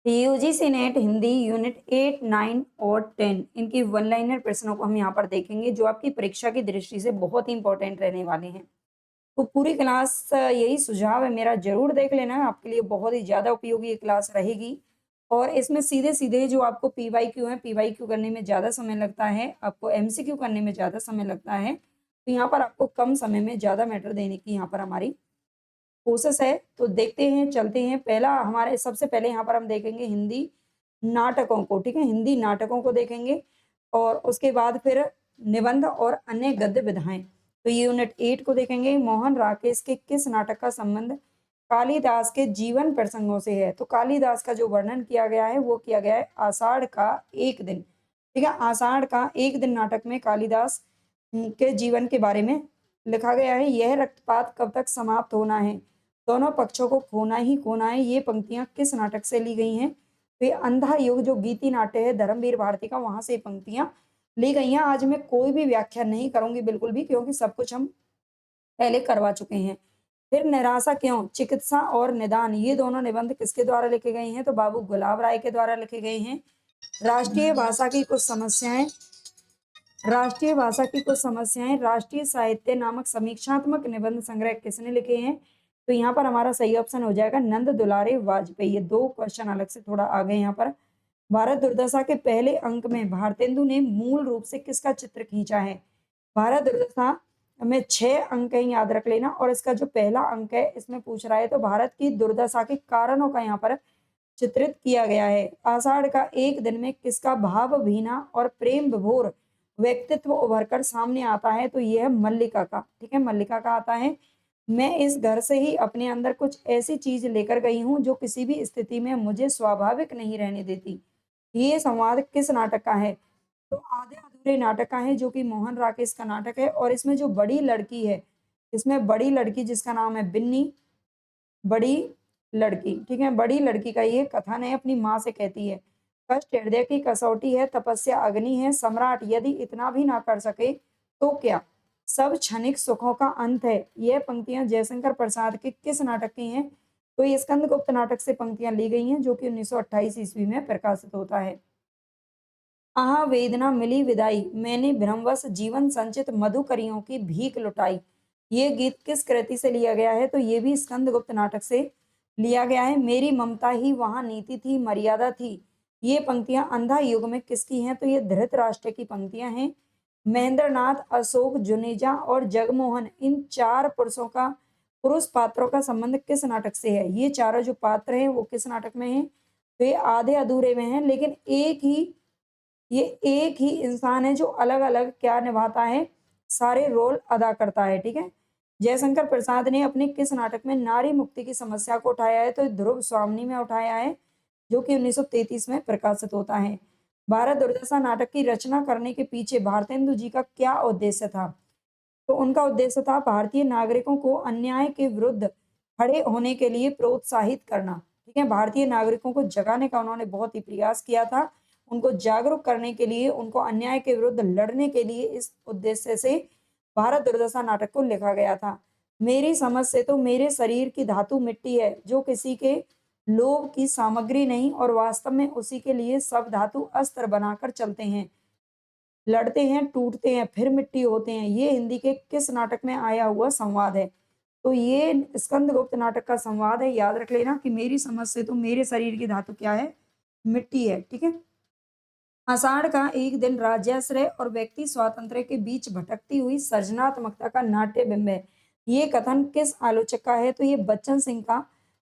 UGC net Hindi unit 8, 9 और 10 इनकी one liner प्रश्नों को हम यहाँ पर देखेंगे जो आपकी परीक्षा की दृष्टि से बहुत ही इंपॉर्टेंट रहने वाले हैं। तो पूरी क्लास यही सुझाव है मेरा, जरूर देख लेना, आपके लिए बहुत ही ज्यादा उपयोगी ये क्लास रहेगी। और इसमें सीधे सीधे जो आपको पीवाई क्यू है, पीवाई क्यू करने में ज्यादा समय लगता है, आपको एमसीक्यू करने में ज्यादा समय लगता है, तो यहाँ पर आपको कम समय में ज्यादा मैटर देने की यहाँ पर हमारी कोशिश है। तो देखते हैं, चलते हैं। पहला हमारे सबसे पहले यहाँ पर हम देखेंगे हिंदी नाटकों को, ठीक है? हिंदी नाटकों को देखेंगे और उसके बाद फिर निबंध और अन्य गद्य विधाएँ। तो ये यूनिट 8 को देखेंगे। मोहन राकेश के किस नाटक का संबंध कालिदास के जीवन प्रसंगों से है? तो कालिदास का जो वर्णन किया गया है वो किया गया है आषाढ़ का एक दिन, ठीक है? आषाढ़ का एक दिन नाटक में कालिदास के जीवन के बारे में लिखा गया है। यह रक्तपात कब तक समाप्त होना है? दोनों पक्षों को खोना ही खोना है। ये पंक्तियां किस नाटक से ली गई हैं? तो ये अंधा युग जो गीति नाट्य है धर्मवीर भारती का, वहां से ये पंक्तियां ली गई हैं। आज मैं कोई भी व्याख्या नहीं करूंगी बिल्कुल भी, क्योंकि सब कुछ हम पहले करवा चुके हैं। फिर निराशा क्यों, चिकित्सा और निदान, ये दोनों निबंध किसके द्वारा लिखे गए हैं? तो बाबू गुलाब राय के द्वारा लिखे गए हैं। राष्ट्रीय भाषा की कुछ समस्याएं, राष्ट्रीय भाषा की कुछ समस्याएं, राष्ट्रीय साहित्य नामक समीक्षात्मक निबंध संग्रह किसने लिखे हैं? तो यहाँ पर हमारा सही ऑप्शन हो जाएगा नंद दुलारे वाजपेयी। ये दो क्वेश्चन अलग से थोड़ा आ गए यहाँ पर। भारत दुर्दशा के पहले अंक में भारतेंदु ने मूल रूप से किसका चित्र खींचा है? भारत दुर्दशा में 6 अंक है, याद रख लेना। और इसका जो पहला अंक है इसमें पूछ रहा है तो भारत की दुर्दशा के कारणों का यहाँ पर चित्रित किया गया है। आषाढ़ का एक दिन में किसका भाव भीना और प्रेम विभोर व्यक्तित्व उभर कर सामने आता है? तो यह मल्लिका का, ठीक है? मल्लिका का आता है। मैं इस घर से ही अपने अंदर कुछ ऐसी चीज लेकर गई हूँ जो किसी भी स्थिति में मुझे स्वाभाविक नहीं रहने देती। ये संवाद किस नाटक का है? तो आधे अधूरे नाटक का है, जो कि मोहन राकेश का नाटक है। और इसमें जो बड़ी लड़की है, इसमें बड़ी लड़की जिसका नाम है बिन्नी, बड़ी लड़की, ठीक है? बड़ी लड़की का ये कथन है, अपनी माँ से कहती है, कष्ट हृदय की कसौटी है, तपस्या अग्नि है, सम्राट यदि इतना भी ना कर सके तो क्या, सब क्षणिक सुखों का अंत है। यह पंक्तियां जयशंकर प्रसाद के किस नाटक की हैं? तो ये स्कंदगुप्त नाटक से पंक्तियां ली गई हैं, जो कि 1928 ईस्वी में प्रकाशित होता है। आहा वेदना मिली विदाई, मैंने भ्रमवश जीवन संचित मधुकरियों की भीख लुटाई, ये गीत किस कृति से लिया गया है? तो ये भी स्कंदगुप्त नाटक से लिया गया है। मेरी ममता ही वहां नीति थी, मर्यादा थी, ये पंक्तियां अंधा युग में किसकी हैं? तो ये धृतराष्ट्र की पंक्तियां हैं। महेंद्रनाथ, अशोक, जुनेजा और जगमोहन, इन चार पुरुषों का, पुरुष पात्रों का संबंध किस नाटक से है? ये चारों जो पात्र हैं वो किस नाटक में हैं? तो ये आधे अधूरे में हैं, लेकिन ये एक ही इंसान है जो अलग-अलग क्या निभाता है, सारे रोल अदा करता है, ठीक है? जयशंकर प्रसाद ने अपने किस नाटक में नारी मुक्ति की समस्या को उठाया है? तो ध्रुव स्वामिनी में उठाया है, जो कि 1933 में प्रकाशित होता है। भारत दुर्दशा नाटक की रचना करने के पीछे भारतेंदु जी का क्या उद्देश्य था? तो उनका उद्देश्य था भारतीय नागरिकों को अन्याय के विरुद्ध खड़े होने के लिए प्रोत्साहित करना, ठीक है? भारतीय नागरिकों को जगाने का उन्होंने बहुत ही प्रयास किया था, उनको जागरूक करने के लिए, उनको अन्याय के विरुद्ध लड़ने के लिए इस उद्देश्य से भारत दुर्दशा नाटक को लिखा गया था। मेरी समझ से तो मेरे शरीर की धातु मिट्टी है, जो किसी के लोभ की सामग्री नहीं और वास्तव में उसी के लिए सब धातु अस्त्र बनाकर चलते हैं, लड़ते हैं, टूटते हैं, फिर मिट्टी होते हैं। ये हिंदी के किस नाटक में आया हुआ संवाद है? तो ये स्कंदगुप्त नाटक का संवाद है। याद रख लेना कि मेरी समझ से तो मेरे शरीर की धातु क्या है? मिट्टी है, ठीक है? आषाढ़ का एक दिन राज्याश्रय और व्यक्ति स्वातंत्र्य के बीच भटकती हुई सृजनात्मकता का नाट्य बिंब है। ये कथन किस आलोचक का है? तो ये बच्चन सिंह का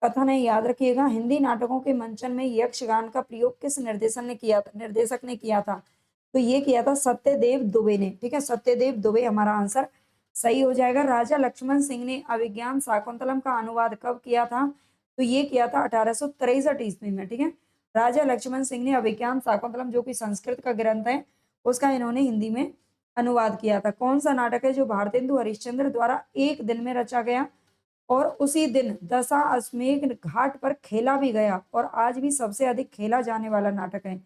कथन है, याद रखिएगा। हिंदी नाटकों के मंचन में यक्षगान का प्रयोग किस निर्देशक ने किया था? तो ये किया था सत्यदेव दुबे ने, ठीक है? सत्यदेव दुबे हमारा आंसर सही हो जाएगा। राजा लक्ष्मण सिंह ने अभिज्ञान शाकुंतलम का अनुवाद कब किया था? तो ये किया था 1863 ईस्वी में, ठीक है? राजा लक्ष्मण सिंह ने अभिज्ञान शाकुंतलम, जो कि संस्कृत का ग्रंथ है, उसका इन्होंने हिंदी में अनुवाद किया था। कौन सा नाटक है जो भारतेंदु हरिश्चंद्र द्वारा एक दिन में रचा गया और उसी दिन दशा अश्वमेध घाट पर खेला भी गया और आज भी सबसे अधिक खेला जाने वाला नाटक है?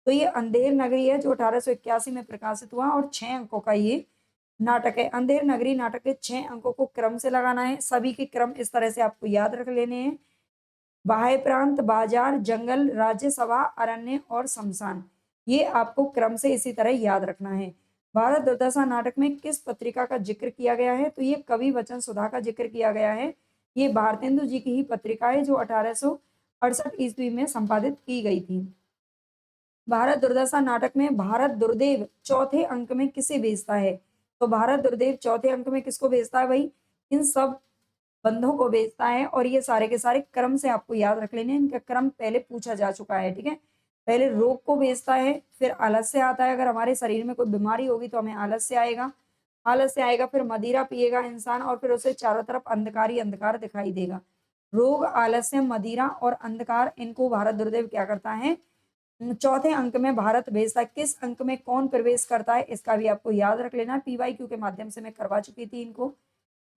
तो ये अंधेर नगरी है, जो 1881 में प्रकाशित हुआ और 6 अंकों का ये नाटक है। अंधेर नगरी नाटक के 6 अंकों को क्रम से लगाना है, सभी के क्रम इस तरह से आपको याद रख लेने हैं। बाह्य प्रांत, बाजार, जंगल, राज्यसभा, अरण्य और शमशान। ये आपको क्रम से इसी तरह याद रखना है। भारत दुर्दशा नाटक में किस पत्रिका का जिक्र किया गया है? तो ये कवि वचन सुधा का जिक्र किया गया है। ये भारतेंदु जी की ही पत्रिका है जो 1868 ईस्वी में संपादित की गई थी। भारत दुर्दशा नाटक में भारत दुर्देव चौथे अंक में किसे भेजता है? तो भारत दुर्देव चौथे अंक में किसको भेजता है भाई? इन सब बंधों को भेजता है और ये सारे के सारे क्रम से आपको याद रख लेने हैं। इनका क्रम पहले पूछा जा चुका है, ठीक है? पहले रोग को भेजता है, फिर आलस्य आता है। अगर हमारे शरीर में कोई बीमारी होगी तो हमें आलस्य आएगा। आलस्य आएगा, फिर मदिरा पिएगा इंसान और फिर उसे चारों तरफ अंधकार ही अंधकार दिखाई देगा। रोग, आलस्य, मदिरा और अंधकार, इनको भारत दुर्देव क्या करता है? चौथे अंक में भारत भेजता है। किस अंक में कौन प्रवेश करता है इसका भी आपको याद रख लेना। पीवाईक्यू के माध्यम से मैं करवा चुकी थी इनको।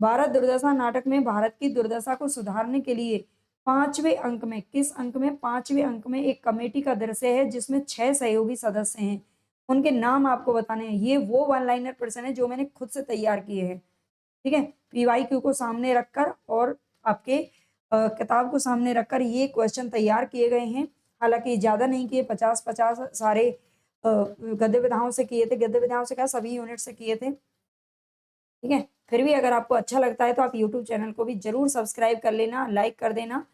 भारत दुर्दशा नाटक में भारत की दुर्दशा को सुधारने के लिए पांचवें अंक में, किस अंक में? पांचवें अंक में एक कमेटी का दृश्य है जिसमें 6 सहयोगी सदस्य हैं। उनके नाम आपको बताने हैं। ये वो वन लाइनर प्रश्न है जो मैंने खुद से तैयार किए हैं, ठीक है? पीवाईक्यू को सामने रखकर और आपके किताब को सामने रखकर ये क्वेश्चन तैयार किए गए हैं। हालांकि ज्यादा नहीं किए, 50-50 सारे गद्य विधाओं से किए थे। गद्य विधाओं से क्या, सभी यूनिट से किए थे, ठीक है? फिर भी अगर आपको अच्छा लगता है तो आप यूट्यूब चैनल को भी जरूर सब्सक्राइब कर लेना, लाइक कर देना।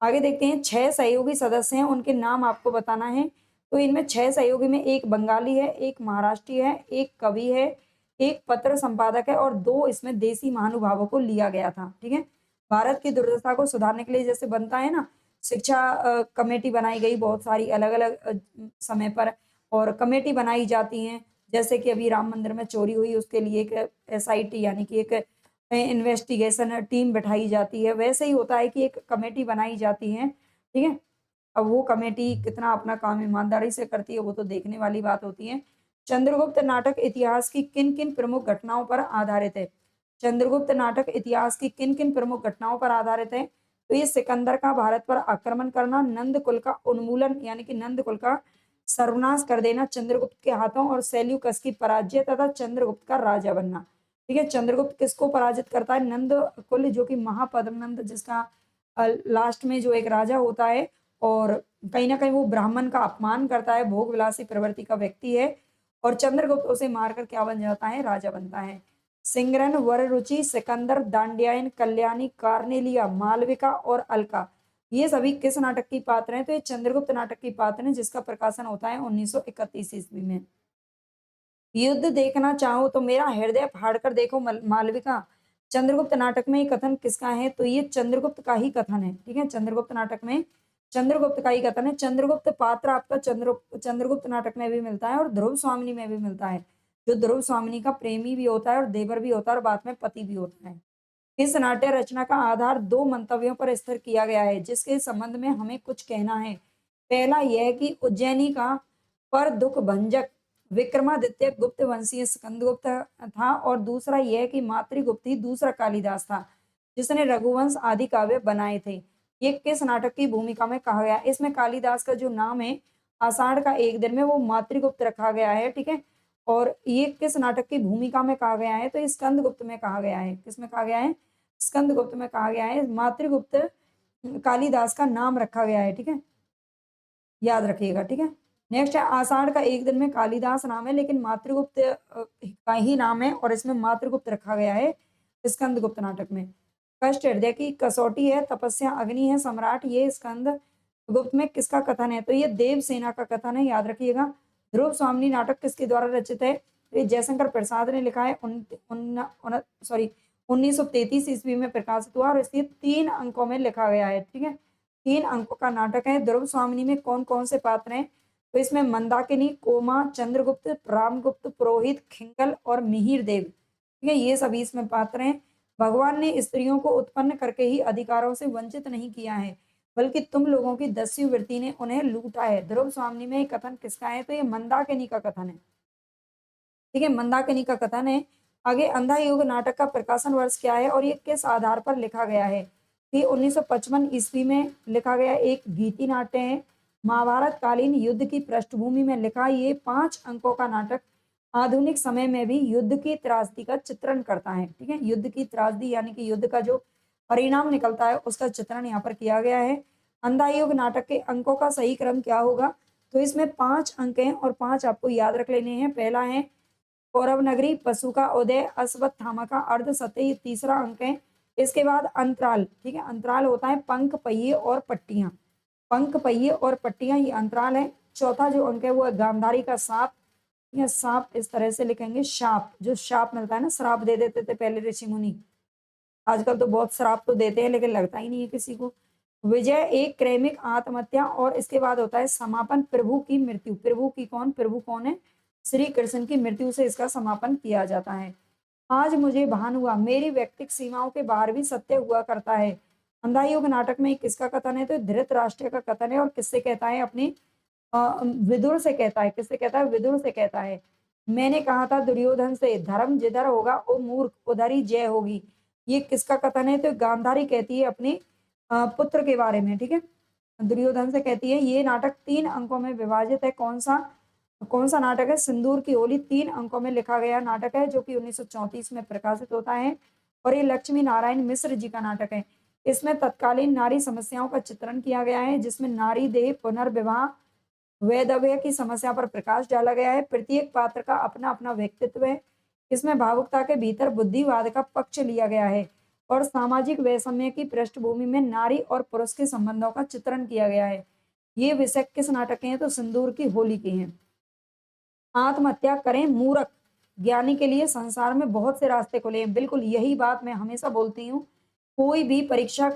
आगे देखते हैं, 6 सहयोगी सदस्य हैं, उनके नाम आपको बताना है। तो इनमें 6 सहयोगी में एक बंगाली है, एक महाराष्ट्रीय है, एक कवि है, एक पत्र संपादक है और 2 इसमें देसी महानुभावों को लिया गया था, ठीक है? भारत की दुर्दशा को सुधारने के लिए जैसे बनता है ना, शिक्षा कमेटी बनाई गई बहुत सारी अलग-अलग समय पर और कमेटी बनाई जाती हैं। जैसे कि अभी राम मंदिर में चोरी हुई, उसके लिए एक एसआईटी यानी कि एक इन्वेस्टिगेशन टीम बिठाई जाती है। वैसे ही होता है कि एक कमेटी बनाई जाती है, ठीक है? अब वो कमेटी कितना अपना काम ईमानदारी से करती है वो तो देखने वाली बात होती है। चंद्रगुप्त नाटक इतिहास की किन-किन प्रमुख घटनाओं पर आधारित है? चंद्रगुप्त नाटक इतिहास की किन-किन प्रमुख घटनाओं पर आधारित है? तो ये सिकंदर का भारत पर आक्रमण करना, नंद कुल का उन्मूलन यानी कि नंद कुल का सर्वनाश कर देना चंद्रगुप्त के हाथों और सेल्यूकस की पराजय तथा चंद्रगुप्त का राजा बनना। ठीक है, चंद्रगुप्त किसको पराजित करता है? नंद कुल जो कि महापद्मनंद जिसका लास्ट में जो एक राजा होता है और कहीं ना कहीं वो ब्राह्मण का अपमान करता है, भोग विलासी प्रवृत्ति का व्यक्ति है और चंद्रगुप्त उसे मारकर क्या बन जाता है? राजा बनता है। सिंगरन, वररुचि, सिकंदर, दांड्यायन, कल्याणी, कार्नेलिया, मालविका और अलका, ये सभी किस नाटक की पात्र हैं? तो ये चंद्रगुप्त नाटक की पात्र हैं जिसका प्रकाशन होता है 1931 ईस्वी में। युद्ध देखना चाहो तो मेरा हृदय फाड़कर देखो मालविका, चंद्रगुप्त नाटक में ये कथन किसका है? तो ये चंद्रगुप्त का ही कथन है, ठीक है? चंद्रगुप्त नाटक में चंद्रगुप्त का ही कथन है। चंद्रगुप्त पात्र आपका चंद्रगुप्त नाटक में भी मिलता है और ध्रुव स्वामिनी में भी मिलता है, जो ध्रुव स्वामिनी का प्रेमी भी होता है और देवर भी होता है और बाद में पति भी होता है। इस नाट्य रचना का आधार 2 मंतव्यों पर स्थिर किया गया है जिसके संबंध में हमें कुछ कहना है। पहला यह कि उज्जैनी का पर दुख भंजक विक्रमादित्य गुप्त वंशीय स्कंदगुप्त था और दूसरा यह कि मातृगुप्त ही दूसरा कालिदास था जिसने रघुवंश आदि काव्य बनाए थे। ये किस नाटक की भूमिका में कहा गया? इसमें कालिदास का जो नाम है आषाढ़ का एक दिन में वो मातृगुप्त रखा गया है, ठीक है? और ये किस नाटक की भूमिका में कहा गया है? तो ये स्कंदगुप्त में कहा गया है। किसमें कहा गया है? स्कंदगुप्त में कहा गया है। मातृगुप्त कालिदास का नाम रखा गया है, ठीक है? याद रखिएगा, ठीक है? नेक्स्ट है आषाढ़ का एक दिन में कालिदास नाम है लेकिन मातृगुप्त का ही नाम है और इसमें मातृगुप्त रखा गया है स्कंदगुप्त नाटक में। कष्ट हृदय की कसौटी है, तपस्या अग्नि है, सम्राट, ये स्कंद गुप्त में किसका कथन है? तो ये देवसेना का कथन है, याद रखिएगा। ध्रुव स्वामिनी नाटक किसके द्वारा रचित है? तो ये जयशंकर प्रसाद ने लिखा है। सॉरी 1933 ईस्वी में प्रकाशित हुआ और इसके 3 अंकों में लिखा गया है, ठीक है? 3 अंकों का नाटक है। ध्रुव स्वामिनी में कौन कौन से पात्र हैं? तो इसमें मंदाकिनी, कोमा, चंद्रगुप्त, रामगुप्त, पुरोहित, खिंगल और मिहिर देव, ठीक है? ये सभी इसमें पात्र हैं। भगवान ने स्त्रियों को उत्पन्न करके ही अधिकारों से वंचित नहीं किया है बल्कि तुम लोगों की दस्यु वृत्ति ने उन्हें लूटा है। ध्रुव स्वामिनी में कथन किसका है? तो ये मंदाकिनी का कथन है, ठीक है? मंदाकिनी का कथन है। आगे अंधा युग नाटक का प्रकाशन वर्ष क्या है और ये किस आधार पर लिखा गया है? ये 1955 ईस्वी में लिखा गया एक गीति नाट्य है। महाभारत कालीन युद्ध की पृष्ठभूमि में लिखा ये 5 अंकों का नाटक आधुनिक समय में भी युद्ध की त्रासदी का चित्रण करता है, ठीक है? युद्ध की त्रासदी यानी कि युद्ध का जो परिणाम निकलता है उसका चित्रण यहाँ पर किया गया है। अंधा युग नाटक के अंकों का सही क्रम क्या होगा? तो इसमें 5 अंक हैं और 5 आपको याद रख लेने हैं। पहला है कौरव नगरी, पशु का उदय, अश्वत्थामा का अर्धसत्य, ये तीसरा अंक है। इसके बाद अंतराल, ठीक है, अंतराल होता है पंख, पहिए और पट्टियां। पंख, पहिए और पट्टियां, ये अंतराल है। चौथा जो अंक है वो है गांधारी का सांप, या सांप इस तरह से लिखेंगे, शाप, जो शाप मिलता है ना, श्राप दे देते थे पहले ऋषि मुनि, आजकल तो बहुत श्राप तो देते हैं लेकिन लगता ही नहीं है किसी को। विजय एक क्रमिक आत्महत्या, और इसके बाद होता है समापन प्रभु की मृत्यु। प्रभु की कौन, प्रभु कौन है? श्री कृष्ण की मृत्यु से इसका समापन किया जाता है। आज मुझे भान हुआ, मेरी व्यक्तिक सीमाओं के बाहर भी सत्य हुआ करता है। अंधा युग नाटक में किसका कथन है? तो धृतराष्ट्र का कथन है। और किससे कहता है? अपने विदुर से कहता है। किससे कहता है? विदुर से कहता है। मैंने कहा था दुर्योधन से, धर्म जिधर होगा ओ मूर्ख उधर ही जय होगी। ये किसका कथन है? तो गांधारी कहती है अपने पुत्र के बारे में, ठीक है, दुर्योधन से कहती है। ये नाटक 3 अंकों में विभाजित है। कौन सा नाटक है? सिंदूर की होली 3 अंकों में लिखा गया नाटक है, जो कि 1934 में प्रकाशित होता है। और ये लक्ष्मी नारायण मिश्र जी का नाटक है। इसमें तत्कालीन नारी समस्याओं का चित्रण किया गया है, जिसमें नारी देह पुनर्विवाह वैधव्य की समस्या पर प्रकाश डाला गया है। प्रत्येक पात्र का अपना अपना व्यक्तित्व है। इसमें भावुकता के भीतर बुद्धिवाद का पक्ष लिया गया है, और सामाजिक वैषम्य की पृष्ठभूमि में नारी और पुरुष के संबंधों का चित्रण किया गया है। ये विषय किस नाटक के हैं? तो सिंदूर की होली के हैं। आत्महत्या करें मूर्ख, ज्ञानी के लिए संसार में बहुत से रास्ते खुले हैं। बिल्कुल यही बात मैं हमेशा बोलती हूँ। कोई भी परीक्षा,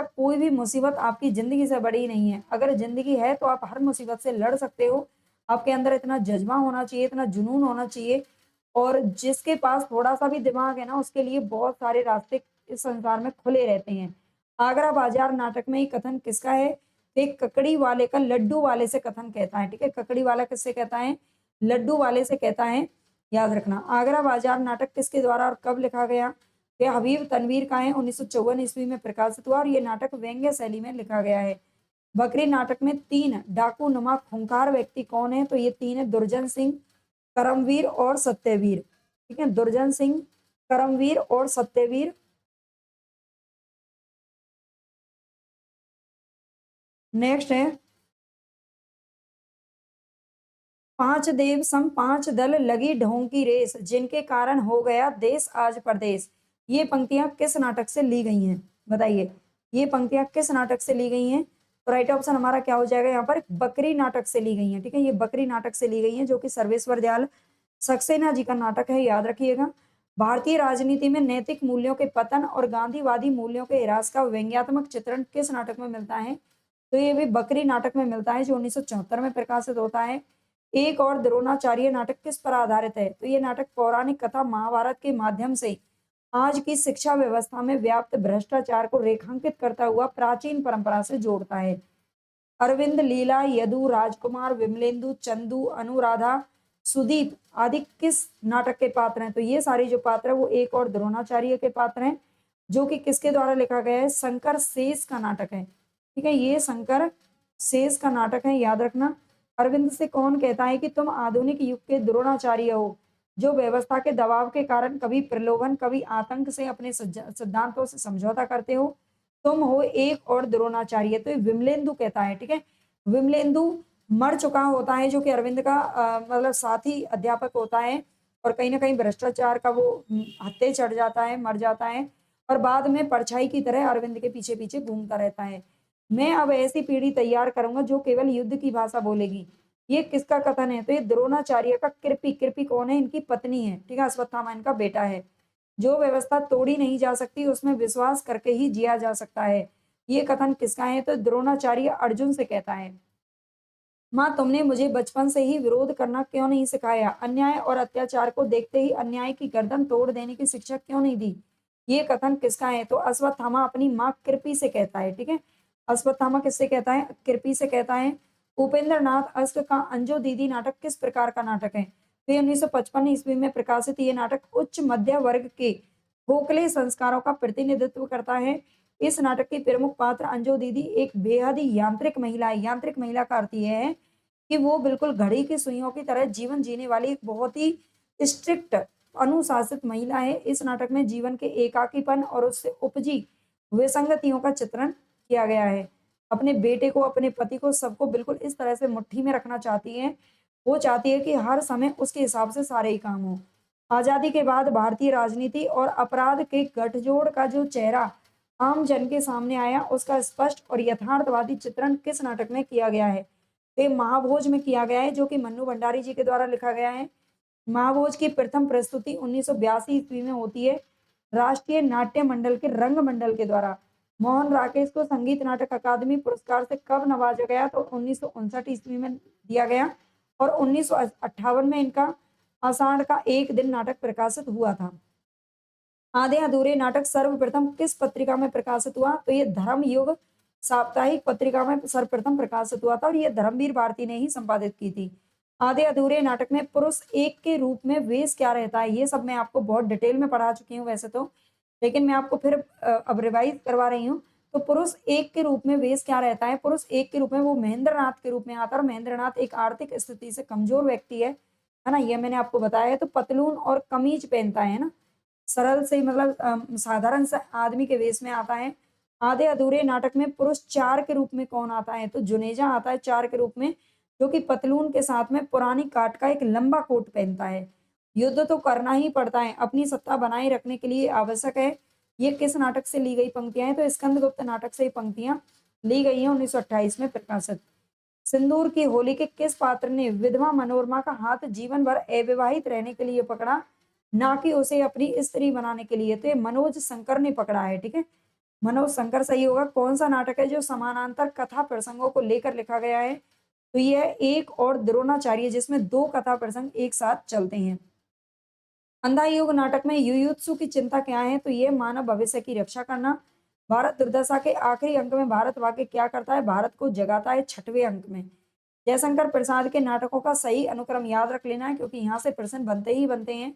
कोई भी मुसीबत आपकी जिंदगी से बड़ी नहीं है। अगर जिंदगी है तो आप हर मुसीबत से लड़ सकते हो। आपके अंदर इतना जज्बा होना चाहिए, इतना जुनून होना चाहिए। और जिसके पास थोड़ा सा भी दिमाग है ना, उसके लिए बहुत सारे रास्ते इस संसार में खुले रहते हैं। आगरा बाजार नाटक में ये कथन किसका है? एक ककड़ी वाले का लड्डू वाले से कथन कहता है, ठीक है, ककड़ी वाला किससे कहता है? लड्डू वाले से कहता है, याद रखना। आगरा बाजार नाटक किसके द्वारा और कब लिखा गया? ये हबीब तनवीर का है, 1954 ईस्वी में प्रकाशित हुआ, और ये नाटक व्यंग्य शैली में लिखा गया है। बकरी नाटक में 3 डाकू नुमा खूंखार व्यक्ति कौन है? तो ये 3 है, दुर्जन सिंह, करमवीर और सत्यवीर, ठीक है, दुर्जन सिंह, करमवीर और सत्यवीर। नेक्स्ट है 5 देव सम 5 दल लगी ढोंग की रेस, जिनके कारण हो गया देश आज परदेश। ये पंक्तियां किस नाटक से ली गई हैं? बताइए, ये पंक्तियां किस नाटक से ली गई हैं? तो राइट ऑप्शन हमारा क्या हो जाएगा? यहाँ पर बकरी नाटक से ली गई है, ठीक है, ये बकरी नाटक से ली गई है, जो कि सर्वेश्वर दयाल सक्सेना जी का नाटक है, याद रखिएगा। भारतीय राजनीति में नैतिक मूल्यों के पतन और गांधीवादी मूल्यों के ह्रास का व्यंग्यात्मक चित्रण किस नाटक में मिलता है? तो ये भी बकरी नाटक में मिलता है, जो 1974 में प्रकाशित होता है। एक और द्रोणाचार्य नाटक किस पर आधारित है? तो ये नाटक पौराणिक कथा महाभारत के माध्यम से आज की शिक्षा व्यवस्था में व्याप्त भ्रष्टाचार को रेखांकित करता हुआ प्राचीन परंपरा से जोड़ता है। अरविंद, लीला, यदु, राजकुमार, विमलेंदु, चंदू, अनुराधा, सुदीप आदि किस नाटक के पात्र हैं? तो ये सारे जो पात्र है वो एक और द्रोणाचार्य के पात्र हैं, जो कि किसके द्वारा लिखा गया है? शंकर शेष का नाटक है, ठीक है, ये शंकर शेष का नाटक है, याद रखना। अरविंद से कौन कहता है कि तुम आधुनिक युग के द्रोणाचार्य हो, जो व्यवस्था के दबाव के कारण कभी प्रलोभन कभी आतंक से अपने सिद्धांतों से समझौता करते हो? तुम हो एक और द्रोणाचार्य। तो ये विमलेंदु कहता है, ठीक है, विमलेंदु मर चुका होता है, जो कि अरविंद का मतलब साथी अध्यापक होता है, और कहीं ना कहीं भ्रष्टाचार का वो हत्थे चढ़ जाता है, मर जाता है, और बाद में परछाई की तरह अरविंद के पीछे पीछे घूमता रहता है। मैं अब ऐसी पीढ़ी तैयार करूंगा जो केवल युद्ध की भाषा बोलेगी। ये किसका कथन है? तो ये द्रोणाचार्य का। कृपि, कृपि कौन है? इनकी पत्नी है, ठीक है, अश्वत्थामा इनका बेटा है। जो व्यवस्था तोड़ी नहीं जा सकती उसमें विश्वास करके ही जिया जा सकता है। ये कथन किसका है? तो द्रोणाचार्य अर्जुन से कहता है। माँ, तुमने मुझे बचपन से ही विरोध करना क्यों नहीं सिखाया? अन्याय और अत्याचार को देखते ही अन्याय की गर्दन तोड़ देने की शिक्षा क्यों नहीं दी? ये कथन किसका है? तो अश्वत्थामा अपनी माँ कृपि से कहता है, ठीक है, अश्वत्थामा किससे कहता है? कृपि से कहता है। उपेंद्र नाथ अश्क का अंजो दीदी नाटक किस प्रकार का नाटक है? तो 1955 ईस्वी में प्रकाशित ये नाटक उच्च मध्य वर्ग के खोखले संस्कारों का प्रतिनिधित्व करता है। इस नाटक की प्रमुख पात्र अंजो दीदी एक बेहद ही यांत्रिक महिला है। यांत्रिक महिला का अर्थ यह है कि वो बिल्कुल घड़ी की सुइयों की तरह जीवन जीने वाली एक बहुत ही स्ट्रिक्ट अनुशासित महिला है। इस नाटक में जीवन के एकाकीपन और उससे उपजी विसंगतियों का चित्रण किया गया है। अपने बेटे को, अपने पति को, सबको बिल्कुल इस तरह से मुट्ठी में रखना चाहती है। वो चाहती है कि हर समय उसके हिसाब से सारे ही काम हों। आज़ादी के बाद भारतीय राजनीति और अपराध के गठजोड़ का जो चेहरा आम जन के सामने आया, उसका स्पष्ट और यथार्थवादी चित्रण किस नाटक में किया गया है? तो ये महाभोज में किया गया है, जो कि मन्नू भंडारी जी के द्वारा लिखा गया है। महाभोज की प्रथम प्रस्तुति 1982 ईस्वी में होती है। राष्ट्रीय नाट्य मंडल के रंग मंडल के द्वारा मोहन राकेश को संगीत नाटक अकादमी पुरस्कार से कब नवाजा गया? तो 1959 ईस्वी में दिया गया और 1958 में इनका आषाढ़ का एक दिन नाटक प्रकाशित हुआ था। आधे अधूरे नाटक सर्वप्रथम किस पत्रिका में प्रकाशित हुआ? तो ये धर्म युग साप्ताहिक पत्रिका में सर्वप्रथम प्रकाशित हुआ था और ये धर्मवीर भारती ने ही संपादित की थी। आधे अधूरे नाटक में पुरुष एक के रूप में वेश क्या रहता है? ये सब मैं आपको बहुत डिटेल में पढ़ा चुकी हूँ वैसे तो, लेकिन मैं आपको फिर अब रिवाइज करवा रही हूँ। तो पुरुष एक के रूप में वेश क्या रहता है? पुरुष एक के रूप में वो महेंद्रनाथ के रूप में आता है और महेंद्रनाथ एक आर्थिक स्थिति से कमजोर व्यक्ति है ना? ये मैंने आपको बताया है। तो पतलून और कमीज पहनता है ना? सरल से मतलब साधारण सा आदमी के वेश में आता है। आधे अधूरे नाटक में पुरुष 4 के रूप में कौन आता है? तो जुनेजा आता है 4 के रूप में, जो कि पतलून के साथ में पुरानी काट का एक लंबा कोट पहनता है। युद्ध तो करना ही पड़ता है, अपनी सत्ता बनाए रखने के लिए आवश्यक है। ये किस नाटक से ली गई पंक्तियाँ हैं? तो स्कंदगुप्त नाटक से ये पंक्तियाँ ली गई हैं, 1928 में प्रकाशित। सिंदूर की होली के किस पात्र ने विधवा मनोरमा का हाथ जीवन भर अविवाहित रहने के लिए पकड़ा, ना कि उसे अपनी स्त्री बनाने के लिए? तो ये मनोज शंकर ने पकड़ा है, ठीक है? मनोज शंकर सही होगा। कौन सा नाटक है जो समानांतर कथा प्रसंगों को लेकर लिखा गया है? तो ये है एक और द्रोणाचार्य, जिसमें 2 कथा प्रसंग एक साथ चलते हैं। अंधा युग नाटक में युयुत्सु की चिंता क्या है? तो ये मानव भविष्य की रक्षा करना। भारत दुर्दशा के आखिरी अंक में भारत वाक्य क्या करता है? भारत को जगाता है 6वें अंक में। जयशंकर प्रसाद के नाटकों का सही अनुक्रम याद रख लेना है, क्योंकि यहाँ से प्रश्न बनते ही बनते हैं।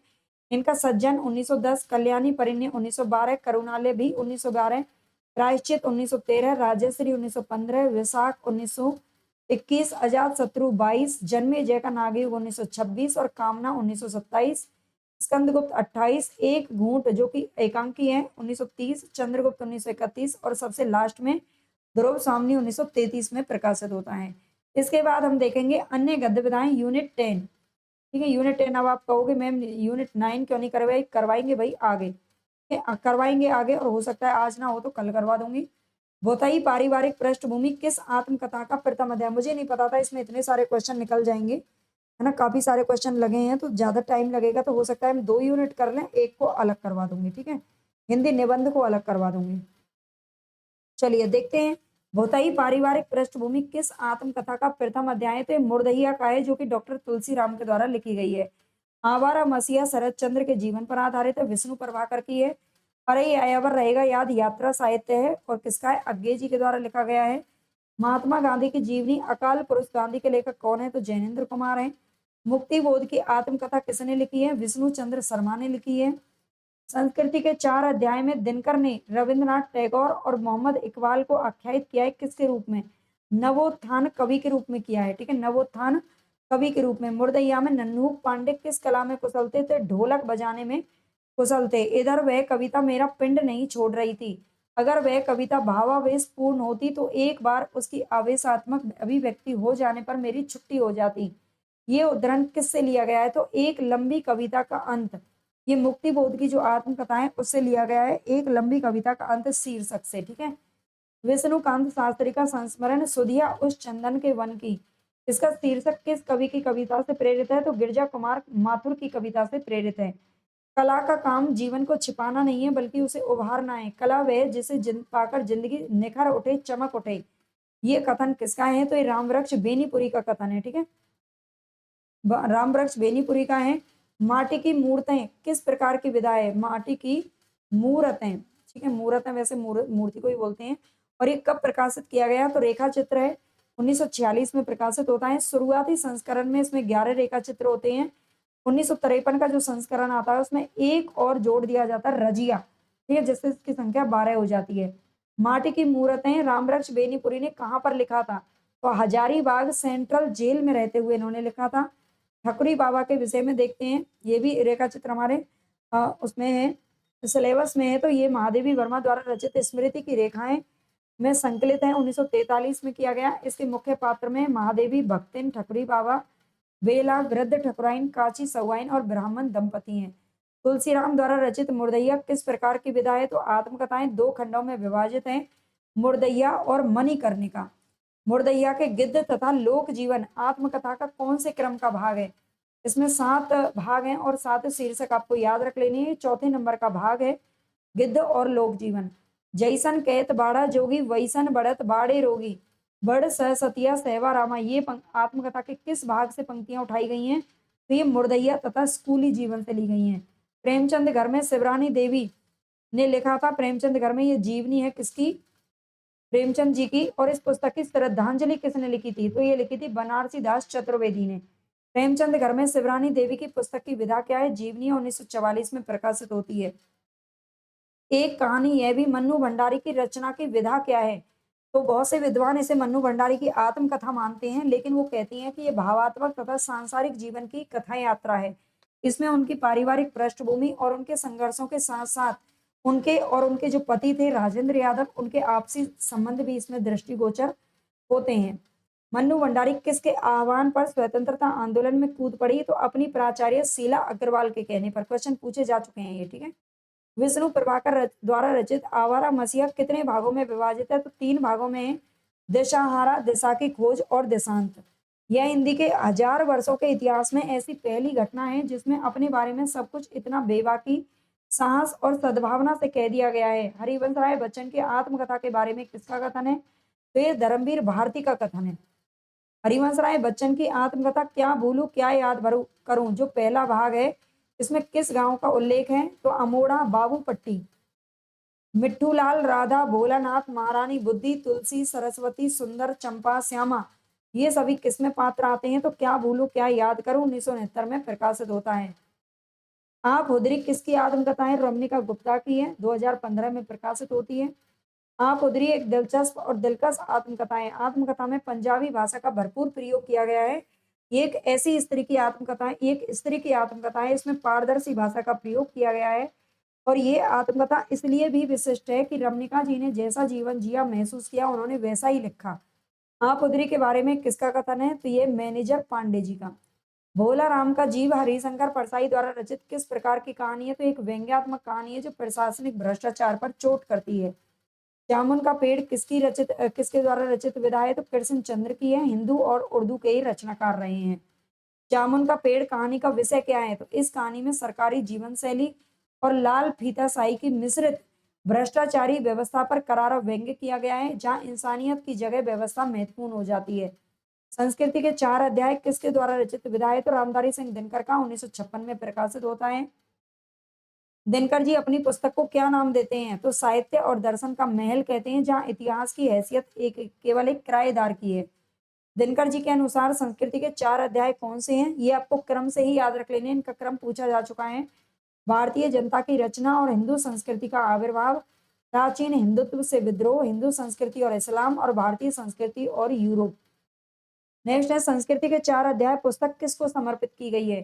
इनका सज्जन 1910, कल्याणी परिण्य 1912, करुणालय भी 1912, प्रायश्चित 1913, राजश्री 1915, विशाख 1921, अजात शत्रु 22, जन्मे जय का नागयुग 1926 और कामना 1927, स्कंदगुप्त 28, एक घूंट जो कि एकांकी है 1930, चंद्रगुप्त 1931 और सबसे लास्ट में ध्रुव सामनी 1933 में प्रकाशित होता है। इसके बाद हम देखेंगे अन्य गद्य विधाएं यूनिट 10। ठीक है, यूनिट 10। अब आप कहोगे मैम यूनिट 9 क्यों नहीं करवाई? करवाएंगे भाई आगे, ठीक है, करवाएंगे आगे, और हो सकता है आज ना हो तो कल करवा दूंगी। बोथई पारिवारिक पृष्ठभूमि किस आत्मकथा का प्रथम अध्याय? मुझे नहीं पता था इसमें इतने सारे क्वेश्चन निकल जाएंगे, है ना? काफी सारे क्वेश्चन लगे हैं तो ज्यादा टाइम लगेगा, तो हो सकता है हम 2 यूनिट कर लें, एक को अलग करवा दूंगी, ठीक है? हिंदी निबंध को अलग करवा दूंगी। चलिए देखते हैं, भोतई पारिवारिक पृष्ठभूमि किस आत्मकथा का प्रथम अध्याय है? तो ये मुर्दहिया का है, जो कि डॉक्टर तुलसी राम के द्वारा लिखी गई है। आवारा मसीहा शरद चंद्र के जीवन पर आधारित है, विष्णु प्रभाकर की है। अरे ये अयावर रहेगा याद यात्रा साहित्य है और किसका है? अज्ञे जी के द्वारा लिखा गया है। महात्मा गांधी की जीवनी अकाल पुरुष गांधी के लेखक कौन है? तो जैनेन्द्र कुमार है। मुक्ति बोध की आत्मकथा किसने लिखी है? विष्णु चंद्र शर्मा ने लिखी है। संस्कृति के 4 अध्याय में दिनकर ने रविंद्रनाथ टैगोर और मोहम्मद इकबाल को आख्यायित किया है, किसके रूप में? नवोत्थान कवि के रूप में किया है, ठीक है, नवोत्थान कवि के रूप में। मुर्दैया में नन्हू पांडे किस कला में कुशल थे? तो ढोलक बजाने में कुशल थे। इधर वह कविता मेरा पिंड नहीं छोड़ रही थी, अगर वह कविता भावावेश पूर्ण होती तो एक बार उसकी आवेशात्मक अभिव्यक्ति हो जाने पर मेरी छुट्टी हो जाती। ये उदाहरण किससे लिया गया है? तो एक लंबी कविता का अंत। ये मुक्ति बोध की जो आत्मकथा है उससे लिया गया है, एक लंबी कविता का अंत शीर्षक से, ठीक है। विष्णुकांत शास्त्री का संस्मरण सुधिया उस चंदन के वन की, इसका शीर्षक किस कवि की कविता से प्रेरित है? तो गिरजा कुमार माथुर की कविता से प्रेरित है। कला का काम जीवन को छिपाना नहीं है बल्कि उसे उभारना है। कला वह जिसे पाकर जिंदगी निखर उठे, चमक उठे। ये कथन किसका है? तो ये रामवृक्ष बेनीपुरी का कथन है, ठीक है। रामवृक्ष बेनीपुरी का है। माटी की मूर्तें किस प्रकार की विधा है? माटी की मूर्तें, ठीक है, मूर्तें वैसे मूर्ति को ही बोलते हैं। और ये कब प्रकाशित किया गया? तो रेखा चित्र है, 1946 में प्रकाशित होता है। शुरुआती संस्करण में इसमें 11 रेखा चित्र होते हैं। 1953 का जो संस्करण आता है उसमें एक और जोड़ दिया जाता है, रजिया, ठीक है, जिससे इसकी संख्या 12 हो जाती है। माटी की मूर्तें रामवृक्ष बेनीपुरी ने कहाँ पर लिखा था? तो हजारीबाग सेंट्रल जेल में रहते हुए इन्होंने लिखा था। ठकुरी बाबा के विषय में देखते हैं, ये भी रेखा चित्र हमारे उसमें है। सिलेबस में है तो ये महादेवी वर्मा द्वारा रचित स्मृति की रेखाएं में संकलित है, 1943 में किया गया। इसके मुख्य पात्र में महादेवी, भक्तिन, ठकुरी बाबा, बेला, वृद्ध ठकुराइन, काची सउआइन और ब्राह्मण दंपति हैं। तुलसीराम द्वारा रचित मुर्दैया किस प्रकार की विधा है? तो आत्मकथाएं दो खंडों में विभाजित हैं, मुर्दैया और मणिकर्णिका। मुर्दैया के गिद्ध तथा लोक जीवन आत्मकथा का कौन से क्रम का भाग है? इसमें 7 भाग हैं और 7 शीर्षक आपको याद रख लेनी है। चौथे नंबर का भाग है गिद्ध और लोक जीवन। जैसन कहत बाड़ा जोगी वैसन बढ़त बाड़े रोगी, बड़ सह सतिया सहवा रामा। ये आत्मकथा के किस भाग से पंक्तियां उठाई गई हैं? तो ये मुर्दैया तथा स्कूली जीवन से ली गई हैं। प्रेमचंद घर में शिवरानी देवी ने लिखा था। प्रेमचंद घर में ये जीवनी है किसकी? प्रेमचंद जी की। और इस पुस्तक की श्रद्धांजलि किसने लिखी थी? तो ये लिखी थी बनारसी दास चतुर्वेदी ने। प्रेमचंद घर में शिवरानी देवी की पुस्तक की विधा क्या है? जीवनी 1944 में प्रकाशित होती है। एक कहानी यह भी, मन्नू भंडारी की रचना की विधा क्या है? तो बहुत से विद्वान इसे मन्नू भंडारी की आत्मकथा मानते हैं, लेकिन वो कहती हैं कि ये भावात्मक तथा सांसारिक जीवन की कथा यात्रा है। इसमें उनकी पारिवारिक पृष्ठभूमि और उनके संघर्षों के साथ साथ उनके जो पति थे राजेंद्र यादव, उनके आपसी संबंध भी इसमें दृष्टिगोचर होते हैं। मन्नू भंडारी किसके आह्वान पर स्वतंत्रता आंदोलन में कूद पड़ी? तो अपनी प्राचार्य शीला अग्रवाल के कहने पर। क्वेश्चन पूछे जा चुके हैं ये, ठीक है। विष्णु प्रभाकर द्वारा रचित आवारा मसीहा कितने भागों में विभाजित है? तो 3 भागों में है। दिशाहारा, दिशा की खोज और देशांत। यह हिंदी के 1000 वर्षों के इतिहास में ऐसी पहली घटना है जिसमें अपने बारे में सब कुछ इतना बेबाकी, साहस और सद्भावना से कह दिया गया है। हरिवंश राय बच्चन की आत्मकथा के बारे में किसका कथन है? तो ये धर्मवीर भारती का कथन है। हरिवंश राय बच्चन की आत्मकथा क्या भूलूं क्या याद भरू करूं, जो पहला भाग है, इसमें किस गांव का उल्लेख है? तो अमोड़ा, बाबूपट्टी। मिट्ठूलाल, राधा, भोलानाथ, महारानी बुद्धि, तुलसी, सरस्वती, सुंदर, चंपा, श्यामा, ये सभी किसमें पात्र आते हैं? तो क्या भूलूं क्या याद करूं 1969 में प्रकाशित होता है। आप हुदरी किसकी आत्मकथा है? रमनिका गुप्ता की है, 2015 में प्रकाशित होती है। आप हुदरी एक दिलचस्प और दिलकश आत्मकथा है। आत्मकथा में पंजाबी भाषा का भरपूर प्रयोग किया गया है। ये एक ऐसी स्त्री की आत्मकथा है, एक स्त्री की आत्मकथा है, इसमें पारदर्शी भाषा का प्रयोग किया गया है। और ये आत्मकथा इसलिए भी विशिष्ट है कि रमनिका जी ने जैसा जीवन जिया, महसूस किया, उन्होंने वैसा ही लिखा। आप उदरी के बारे में किसका कथन है? तो ये मैनेजर पांडे जी का। भोला राम का जीव हरिशंकर परसाई द्वारा रचित किस प्रकार की कहानी है? तो एक व्यंग्यात्मक कहानी है जो प्रशासनिक भ्रष्टाचार पर चोट करती है। जामुन का पेड़ किसके द्वारा रचित विधा है? तो कृष्ण चंद्र की है। हिंदू और उर्दू के ही रचनाकार रहे हैं। जामुन का पेड़ कहानी का विषय क्या है? तो इस कहानी में सरकारी जीवन शैली और लाल फीताशाही की मिश्रित भ्रष्टाचारी व्यवस्था पर करारा व्यंग्य किया गया है, जहां इंसानियत की जगह व्यवस्था महत्वपूर्ण हो जाती है। संस्कृति के 4 अध्याय किसके द्वारा रचित विधा है? तो रामधारी सिंह दिनकर का, 1956 में प्रकाशित होता है। दिनकर जी अपनी पुस्तक को क्या नाम देते हैं? तो साहित्य और दर्शन का महल कहते हैं, जहां इतिहास की हैसियत केवल एक किराएदार की है। दिनकर जी के अनुसार संस्कृति के 4 अध्याय कौन से हैं? ये आपको क्रम से ही याद रख लेने, इनका क्रम पूछा जा चुका है। भारतीय जनता की रचना और हिंदू संस्कृति का आविर्भाव, प्राचीन हिंदुत्व से विद्रोह, हिंदू संस्कृति और इस्लाम, और भारतीय संस्कृति और यूरोप। नेक्स्ट है, संस्कृति के 4 अध्याय पुस्तक किसको समर्पित की गई है?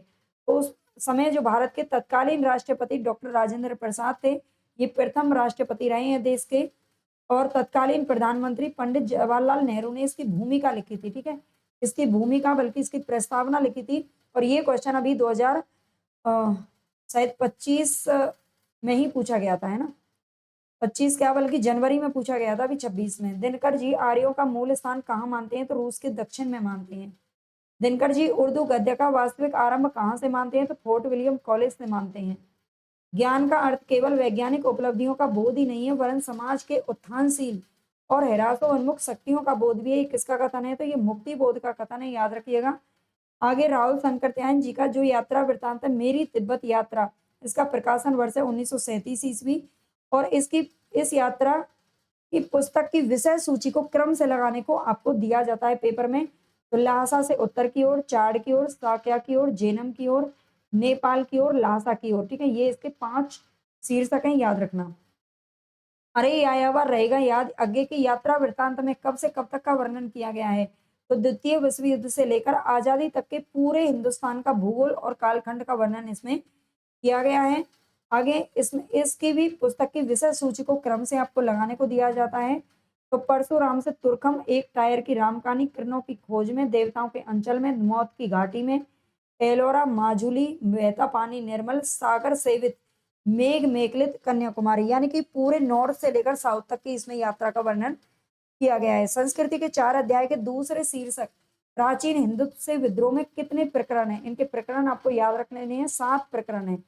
तो उस समय जो भारत के तत्कालीन राष्ट्रपति डॉक्टर राजेंद्र प्रसाद थे, ये प्रथम राष्ट्रपति रहे हैं देश के। और तत्कालीन प्रधानमंत्री पंडित जवाहरलाल नेहरू ने इसकी भूमिका लिखी थी, ठीक है। इसकी भूमिका बल्कि इसकी प्रस्तावना लिखी थी। और ये क्वेश्चन अभी 2000 शायद 25 में ही पूछा गया था, है ना। 25 क्या, बल्कि जनवरी में पूछा गया था, अभी 26 में। दिनकर जी आर्यों का मूल स्थान कहाँ मानते हैं? तो रूस के दक्षिण में मानते हैं। दिनकर जी उर्दू गद्य का वास्तविक आरंभ कहाँ से मानते हैं? तो फोर्ट विलियम कॉलेज से मानते हैं। ज्ञान का अर्थ केवल वैज्ञानिक उपलब्धियों का बोध ही नहीं है, वरन समाज के उत्थानशील और हैरासोन्मुख शक्तियों का बोध भी है। ये किसका कथन है? तो ये मुक्ति बोध का कथन है, याद रखिएगा। आगे राहुल शंकरत्यायन जी का जो यात्रा वृत्तांत है, मेरी तिब्बत यात्रा, इसका प्रकाशन वर्ष है 1937 ईस्वी। और इस यात्रा की पुस्तक की विषय सूची को क्रम से लगाने को आपको दिया जाता है पेपर में। तो लहासा से उत्तर की ओर, चाड़ की ओर, साक्या की ओर, जेनम की ओर, नेपाल की ओर, लहासा की ओर, ठीक है। ये इसके 5 शीर्षक हैं, याद रखना। अरे ये आया हुआ रहेगा याद। आगे की यात्रा वृत्तांत में कब से कब तक का वर्णन किया गया है? तो द्वितीय विश्व युद्ध से लेकर आजादी तक के पूरे हिंदुस्तान का भूगोल और कालखंड का वर्णन इसमें किया गया है। आगे इसमें इसकी भी पुस्तक की विषय सूची को क्रम से आपको लगाने को दिया जाता है। तो परशुराम से तुर्कम, एक टायर की रामकहानी, किरणों की खोज में, देवताओं के अंचल में, मौत की घाटी में, एलोरा, माजुली, बहता पानी निर्मल, सागर सेवित, मेघ मेघलित, कन्याकुमारी, यानी कि पूरे नॉर्थ से लेकर साउथ तक की इसमें यात्रा का वर्णन किया गया है। संस्कृति के 4 अध्याय के दूसरे शीर्षक, प्राचीन हिंदुत्व से विद्रोह में कितने प्रकरण हैं? इनके प्रकरण आपको याद रखने हैं, 7 प्रकरण हैं।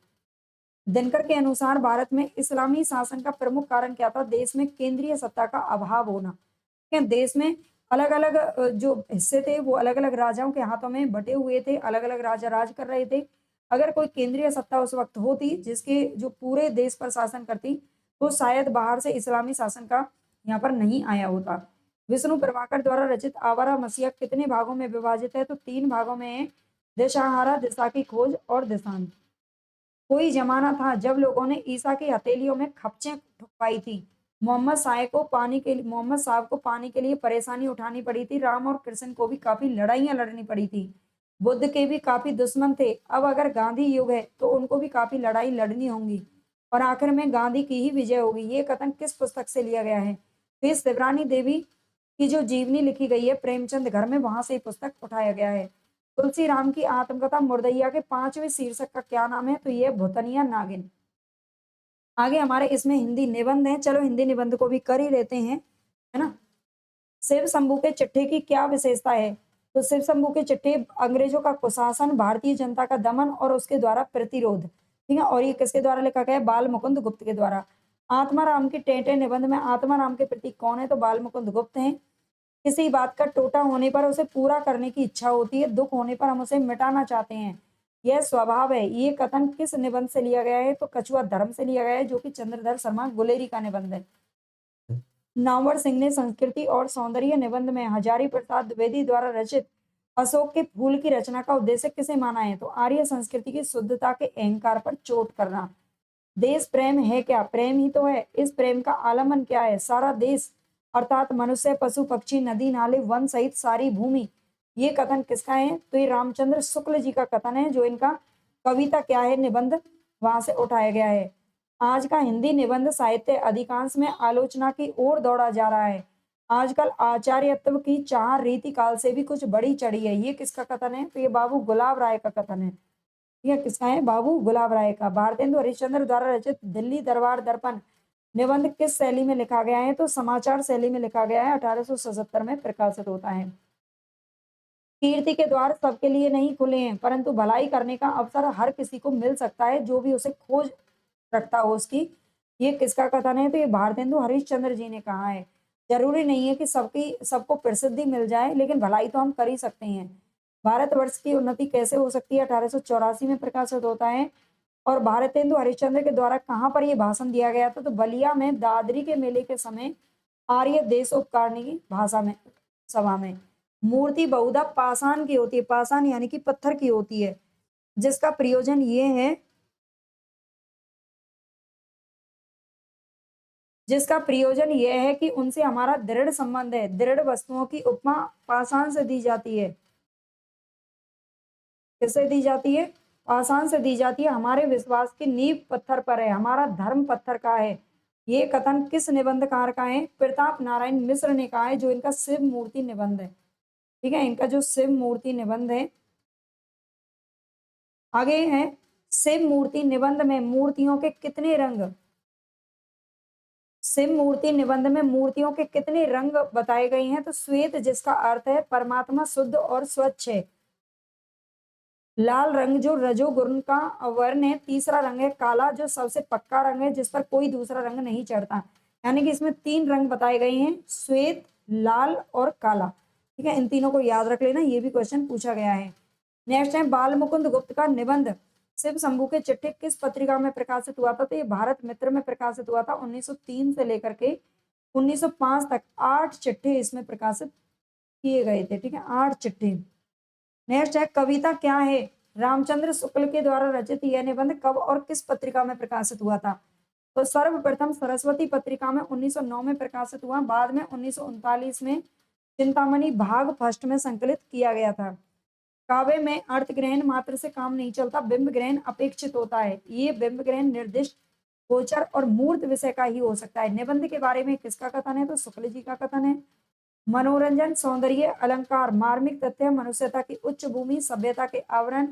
दिनकर के अनुसार भारत में इस्लामी शासन का प्रमुख कारण क्या था? देश में केंद्रीय सत्ता का अभाव होना। ठीक है, देश में अलग-अलग जो हिस्से थे वो अलग-अलग राजाओं के हाथों में बटे हुए थे, अलग-अलग राजा राज कर रहे थे। अगर कोई केंद्रीय सत्ता उस वक्त होती जिसके जो पूरे देश पर शासन करती, तो शायद बाहर से इस्लामी शासन का यहाँ पर नहीं आया होता। विष्णु प्रभाकर द्वारा रचित आवारा मसीहा कितने भागों में विभाजित है? तो 3 भागों में है, दिशाहारा, दिशा की खोज और देशांत। कोई जमाना था जब लोगों ने ईसा की हथेलियों में खपचें ठुकवाई थी। मोहम्मद साहब को पानी के लिए परेशानी उठानी पड़ी थी। राम और कृष्ण को भी काफी लड़ाइयां लड़नी पड़ी थी। बुद्ध के भी काफी दुश्मन थे। अब अगर गांधी युग है तो उनको भी काफी लड़ाई लड़नी होंगी और आखिर में गांधी की ही विजय होगी। ये कथन किस पुस्तक से लिया गया है? तो ये शिवरानी देवी की जो जीवनी लिखी गई है प्रेमचंद घर में, वहां से ये पुस्तक उठाया गया है। तुलसी राम की आत्मकथा मुर्दैया के 5वें शीर्षक का क्या नाम है? तो ये भूतनिया नागिन। आगे हमारे इसमें हिंदी निबंध है, चलो हिंदी निबंध को भी कर ही लेते हैं, है ना। शिव शंभू के चिट्ठे की क्या विशेषता है? तो शिव शंभू के चिट्ठे अंग्रेजों का कुशासन, भारतीय जनता का दमन और उसके द्वारा प्रतिरोध। ठीक है, और ये किसके द्वारा लिखा गया है? बाल मुकुंद गुप्त के द्वारा। आत्माराम की टेंटे निबंध में आत्माराम के प्रतीक कौन है? तो बाल मुकुंद गुप्त हैं। किसी बात का टोटा होने पर उसे पूरा करने की इच्छा होती है, दुख होने पर हम उसे मिटाना चाहते हैं, यह स्वभाव है। ये कथन किस निबंध से लिया गया है? तो कछुआ धर्म से लिया गया है, जो कि चंद्रधर शर्मा गुलेरी का निबंध है। नामवर सिंह ने संस्कृति और सौंदर्य निबंध में हजारी प्रसाद द्विवेदी द्वारा रचित अशोक के फूल की रचना का उद्देश्य किसे माना है? तो आर्य संस्कृति की शुद्धता के अहंकार पर चोट करना। देश प्रेम है क्या? प्रेम ही तो है। इस प्रेम का आलमन क्या है? सारा देश अर्थात मनुष्य, पशु, पक्षी, नदी, नाले, वन सहित सारी भूमि। ये कथन किसका है? तो ये रामचंद्र शुक्ल जी का कथन है, जो इनका कविता क्या है, निबंध वहां से उठाया गया है। आज का हिंदी निबंध साहित्य अधिकांश में आलोचना की ओर दौड़ा जा रहा है। आजकल आचार्यत्व की चाह रीति काल से भी कुछ बड़ी चढ़ी है। ये किसका कथन है? तो ये बाबू गुलाब राय का कथन है। यह किसका है? बाबू गुलाब राय का। भारतेंदु हरिश्चंद्र द्वारा रचित दिल्ली दरबार दर्पण निबंध किस शैली में लिखा गया है? तो समाचार शैली में लिखा गया है। 1877 में प्रकाशित होता है। कीर्ति के द्वार सबके लिए नहीं खुले हैं, परंतु भलाई करने का अवसर हर किसी को मिल सकता है, जो भी उसे खोज रखता हो उसकी। ये किसका कथन है? तो ये भारतेंदु हरिश्चंद्र जी ने कहा है। जरूरी नहीं है कि सबको प्रसिद्धि मिल जाए, लेकिन भलाई तो हम कर ही सकते हैं। भारतवर्ष की उन्नति कैसे हो सकती है? 1884 में प्रकाशित होता है। और भारतेंदु हरिश्चंद्र के द्वारा कहाँ पर ये भाषण दिया गया था? तो बलिया में दादरी के मेले के समय आर्य देशोपकारिणी की भाषा में, सभा में। मूर्ति बहुधा पाषाण की होती है, पाषाण यानी कि पत्थर की होती है, जिसका प्रयोजन ये है, जिसका प्रयोजन यह है कि उनसे हमारा दृढ़ संबंध है। दृढ़ वस्तुओं की उपमा पाषाण से दी जाती है। किससे दी जाती है? पाषाण से दी जाती है। हमारे विश्वास की नींव पत्थर पर है, हमारा धर्म पत्थर का है। ये कथन किस निबंधकार का है? प्रताप नारायण मिश्र ने कहा है, जो इनका शिव मूर्ति निबंध है। ठीक है, इनका जो शिव मूर्ति निबंध है। आगे है, शिव मूर्ति निबंध में मूर्तियों के कितने रंग, शिव मूर्ति निबंध में मूर्तियों के कितने रंग बताए गए हैं? तो श्वेत, जिसका अर्थ है परमात्मा शुद्ध और स्वच्छ है। लाल रंग जो रजोगुण का वर्ण है। तीसरा रंग है काला, जो सबसे पक्का रंग है, जिस पर कोई दूसरा रंग नहीं चढ़ता। यानी कि इसमें 3 रंग बताए गए हैं, श्वेत, लाल और काला। ठीक है, इन तीनों को याद रख लेना, ये भी क्वेश्चन पूछा गया है। नेक्स्ट है, बाल मुकुंद गुप्त का निबंध शिव शंभू के चिट्ठे किस पत्रिका में प्रकाशित हुआ था? तो ये भारत मित्र में प्रकाशित हुआ था। 1903 से लेकर के 1905 तक 8 चिट्ठे इसमें प्रकाशित किए गए थे। ठीक है, 8 चिट्ठे। नेक्स्ट है, कविता क्या है? रामचंद्र शुक्ल के द्वारा रचित यह निबंध कब और किस पत्रिका में प्रकाशित हुआ था? तो सर्वप्रथम सरस्वती पत्रिका में 1909 में प्रकाशित हुआ। बाद में 1939 में चिंतामणि भाग फर्स्ट में संकलित किया गया था। काव्य में अर्थ ग्रहण मात्र से काम नहीं चलता, बिंब ग्रहण अपेक्षित होता है। ये बिंब ग्रहण निर्दिष्ट, गोचर और मूर्त विषय का ही हो सकता है। निबंध के बारे में किसका कथन है? तो शुक्ल जी का कथन है। मनोरंजन, सौंदर्य, अलंकार, मार्मिक तथ्य, मनुष्यता की उच्च भूमि, सभ्यता के आवरण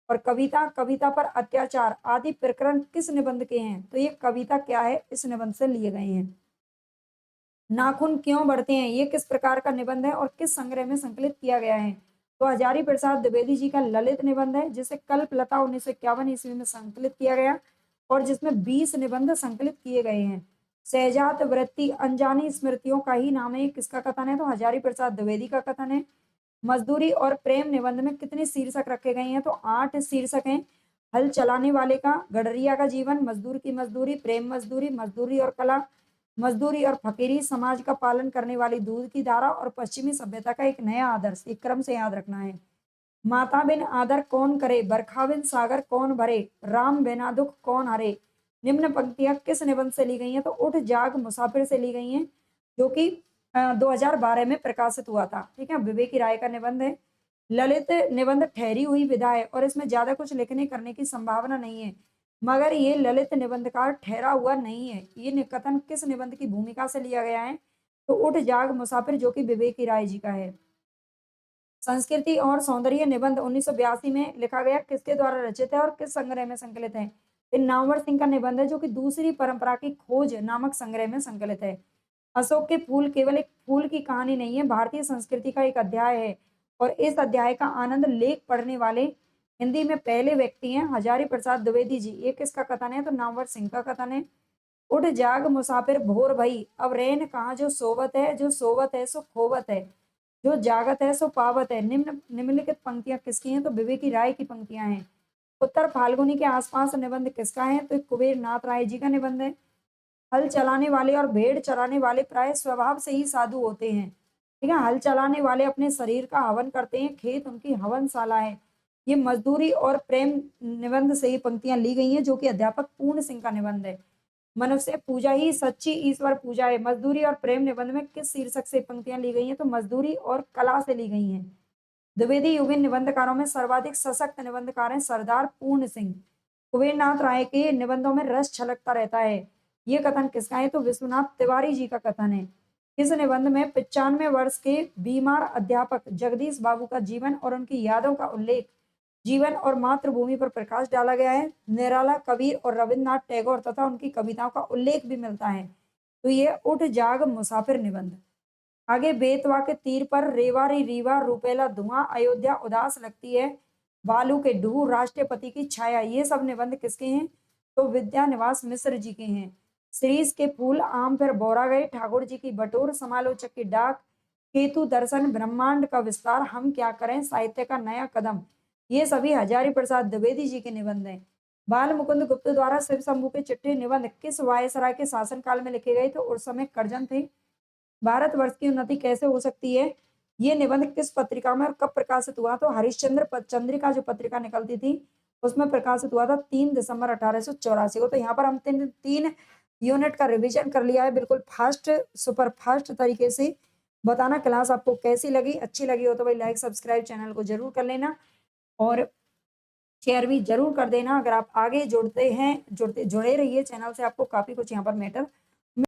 और कविता, कविता पर अत्याचार आदि प्रकरण किस निबंध के हैं? तो ये कविता क्या है, इस निबंध से लिए गए हैं। नाखून क्यों बढ़ते हैं, ये किस प्रकार का निबंध है और किस संग्रह में संकलित किया गया है? तो हजारी प्रसाद द्विवेदी जी का ललित निबंध है, जिसे कल्पलता 1951 ईस्वी में संकलित किया गया और जिसमें 20 निबंध संकलित किए गए हैं। सहजात वृत्ति अनजानी स्मृतियों का ही नाम है, ये किसका कथन है? तो हजारी प्रसाद द्विवेदी का कथन है। मजदूरी और प्रेम निबंध में कितने शीर्षक रखे गए हैं? तो 8 शीर्षक हैं। हल चलाने वाले का, गडरिया का जीवन, मजदूर की मजदूरी, प्रेम मजदूरी, मजदूरी और कला, मजदूरी और फकीरी, समाज का पालन करने वाली दूध की धारा और पश्चिमी सभ्यता का एक नया आदर्श। एक क्रम से याद रखना है। माता बिन आदर कौन करे, बरखा बिन सागर कौन भरे, राम बिना दुख कौन हरे। निम्न पंक्तियां किस निबंध से ली गई हैं? तो उठ जाग मुसाफिर से ली गई हैं, जो कि 2012 में प्रकाशित हुआ था। ठीक है, विवेकी राय का निबंध है। ललित निबंध ठहरी हुई विधा है और इसमें ज्यादा कुछ लिखने करने की संभावना नहीं है, मगर ये ललित निबंधकार ठहरा हुआ नहीं है। ये कथन किस निबंध की भूमिका से लिया गया है? तो उठ जाग मुसाफिर, जो कि विवेकी राय जी का है। संस्कृति और सौंदर्य निबंध 1982 में लिखा गया, किसके द्वारा रचित है और किस संग्रह में संकलित है? ये नामवर सिंह का निबंध है, जो कि दूसरी परंपरा की खोज नामक संग्रह में संकलित है। अशोक के फूल केवल एक फूल की कहानी नहीं है, भारतीय संस्कृति का एक अध्याय है और इस अध्याय का आनंद लेख पढ़ने वाले हिंदी में पहले व्यक्ति हैं हजारी प्रसाद द्विवेदी जी। ये किसका कथन है? तो नामवर सिंह का कथन है। उठ जाग मुसाफिर भोर भई, अब रैन कहाँ जो सोवत है, जो सोवत है सो खोवत है, जो जागत है सो पावत है। निम्नलिखित पंक्तियां किसकी हैं? तो विवेकी राय की पंक्तियां हैं। उत्तर फाल्गुनी के आसपास निबंध किसका है? तो कुबेर नाथ राय जी का निबंध है। हल चलाने वाले और भेड़ चराने वाले प्राय स्वभाव से ही साधु होते हैं। ठीक है, हल चलाने वाले अपने शरीर का हवन करते हैं, खेत उनकी हवनशाला है। ये मजदूरी और प्रेम निबंध से ही पंक्तियां ली गई हैं, जो कि अध्यापक पूर्ण सिंह का निबंध है। मनुष्य पूजा ही सच्ची ईश्वर पूजा है। मजदूरी और प्रेम निबंध में किस शीर्षक से पंक्तियां ली गई हैं? तो मजदूरी और कला से ली गई हैं। द्विवेदी युगीन निबंधकारों में सर्वाधिक सशक्त निबंधकार हैं सरदार पूर्ण सिंह। कुबेरनाथ राय के निबंधों में रस छलकता रहता है। ये कथन किसका है? तो विश्वनाथ तिवारी जी का कथन है। इस निबंध में 95 वर्ष के बीमार अध्यापक जगदीश बाबू का जीवन और उनकी यादों का उल्लेख, जीवन और मातृभूमि पर प्रकाश डाला गया है। निराला, कबीर और रविन्द्रनाथ टैगोर तथा उनकी कविताओं का उल्लेख भी मिलता है। तो ये उठ जाग मुसाफिर निबंध। आगे, बेतवा के तीर पर रेवा री रीवा, रूपेला धुआं, अयोध्या उदास लगती है, बालू के ढूह, राष्ट्रपति की छाया। ये सब निबंध किसके हैं? तो विद्या निवास मिश्र जी के हैं। शीरीष के फूल, आम फिर बोरा गए, ठाकुर जी की बटोर, समालोचक की डाक, केतु दर्शन, ब्रह्मांड का विस्तार, हम क्या करें, साहित्य का नया कदम। ये सभी हजारी प्रसाद द्विवेदी जी के निबंध हैं। बाल मुकुंद गुप्त द्वारा शिव शंभू के चिट्ठी निबंध किस वायसराय के शासनकाल में लिखे गए? तो उस समय करजन थे। भारतवर्ष की उन्नति कैसे हो सकती है? ये निबंध किस पत्रिका में और कब प्रकाशित हुआ? तो हरिश्चंद्र चंद्रिका जो पत्रिका निकलती थी, उसमें प्रकाशित हुआ था 3 दिसंबर 1884 को। तो यहाँ पर हम तीन यूनिट का रिवीजन कर लिया है, बिल्कुल फास्ट, सुपर फास्ट तरीके से। बताना क्लास आपको कैसी लगी। अच्छी लगी हो तो भाई लाइक सब्सक्राइब चैनल को जरूर कर लेना और शेयर भी जरूर कर देना। अगर आप आगे जुड़ते हैं, जुड़े रहिए चैनल से, आपको काफी कुछ यहाँ पर मैटर